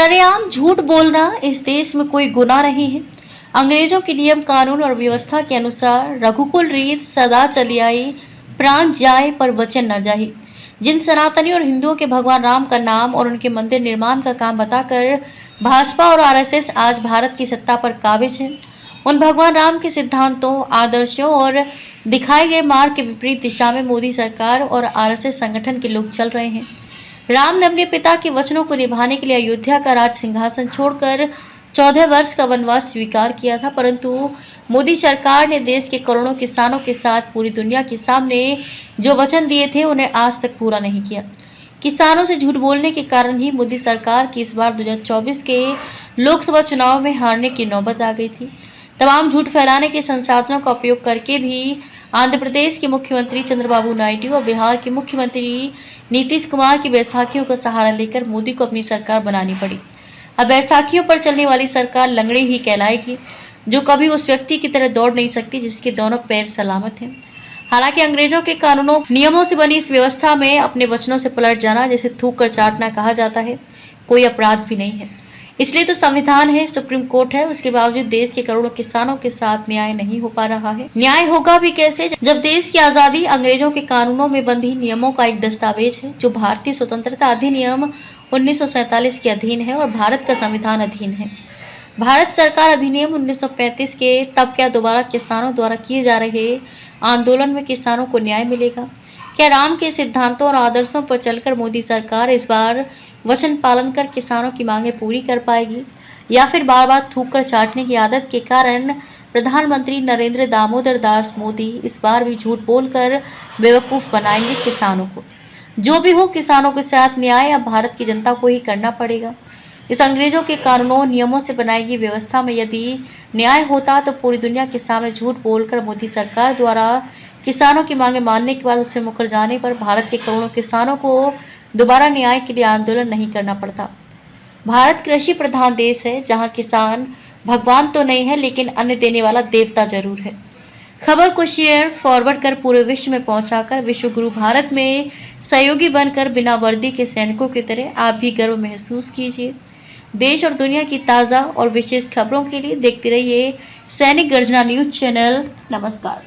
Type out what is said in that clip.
सरेआम झूठ बोलना इस देश में कोई गुनाह नहीं है। अंग्रेजों के नियम कानून और व्यवस्था के अनुसार रघुकुल रीत सदा चली आई, प्राण जाए पर वचन न जाए। जिन सनातनी और हिंदुओं के भगवान राम का नाम और उनके मंदिर निर्माण का काम बताकर भाजपा और आरएसएस आज भारत की सत्ता पर काबिज है, उन भगवान राम के सिद्धांतों, आदर्शों और दिखाए गए मार्ग के विपरीत दिशा में मोदी सरकार और आरएसएस संगठन के लोग चल रहे हैं। राम ने अपने पिता के वचनों को निभाने के लिए अयोध्या का राज सिंहासन छोड़कर 14 वर्ष का वनवास स्वीकार किया था, परंतु मोदी सरकार ने देश के करोड़ों किसानों के साथ पूरी दुनिया के सामने जो वचन दिए थे उन्हें आज तक पूरा नहीं किया। किसानों से झूठ बोलने के कारण ही मोदी सरकार की इस बार 2024 के लोकसभा चुनाव में हारने की नौबत आ गई थी। तमाम झूठ फैलाने के संसाधनों का उपयोग करके भी आंध्र प्रदेश के मुख्यमंत्री चंद्रबाबू नायडू और बिहार के मुख्यमंत्री नीतीश कुमार की बैसाखियों का सहारा लेकर मोदी को अपनी सरकार बनानी पड़ी। अब बैसाखियों पर चलने वाली सरकार लंगड़ी ही कहलाएगी, जो कभी उस व्यक्ति की तरह दौड़ नहीं सकती जिसके दोनों पैर सलामत हैं। हालांकि अंग्रेजों के कानूनों नियमों से बनी इस व्यवस्था में अपने वचनों से पलट जाना, जिसे थूक कर चाटना कहा जाता है, कोई अपराध भी नहीं है। इसलिए तो संविधान है, सुप्रीम कोर्ट है, उसके बावजूद देश के करोड़ों किसानों के साथ न्याय नहीं हो पा रहा है। न्याय होगा भी कैसे जब देश की आजादी अंग्रेजों के कानूनों में बंधी नियमों का एक दस्तावेज है, जो भारतीय स्वतंत्रता अधिनियम 1947 के अधीन है और भारत का संविधान अधीन है। भारत सरकार अधिनियम 1935 के तब क्या दोबारा किसानों द्वारा किए जा रहे आंदोलन में किसानों को न्याय मिलेगा? क्या राम के सिद्धांतों और आदर्शों पर चलकर मोदी सरकार इस बार वचन पालन कर किसानों की मांगें पूरी कर पाएगी, या फिर बार बार थूक कर चाटने की आदत के कारण प्रधानमंत्री नरेंद्र दामोदर दास मोदी इस बार भी झूठ बोलकर बेवकूफ़ बनाएंगे किसानों को? जो भी हो, किसानों के साथ न्याय अब भारत की जनता को ही करना पड़ेगा। इस अंग्रेजों के कानूनों नियमों से बनाई गई व्यवस्था में यदि न्याय होता तो पूरी दुनिया के सामने झूठ बोलकर मोदी सरकार द्वारा किसानों की मांगे मानने के बाद उससे मुकर जाने पर भारत के करोड़ों किसानों को दोबारा न्याय के लिए आंदोलन नहीं करना पड़ता। भारत कृषि प्रधान देश है, जहां किसान भगवान तो नहीं है, लेकिन अन्न देने वाला देवता जरूर है। खबर को शेयर फॉरवर्ड कर पूरे विश्व में पहुंचाकर विश्व गुरु भारत में सहयोगी बनकर बिना वर्दी के सैनिकों की तरह आप भी गर्व महसूस कीजिए। देश और दुनिया की ताज़ा और विशेष खबरों के लिए देखते रहिए सैनिक गर्जना न्यूज चैनल। नमस्कार।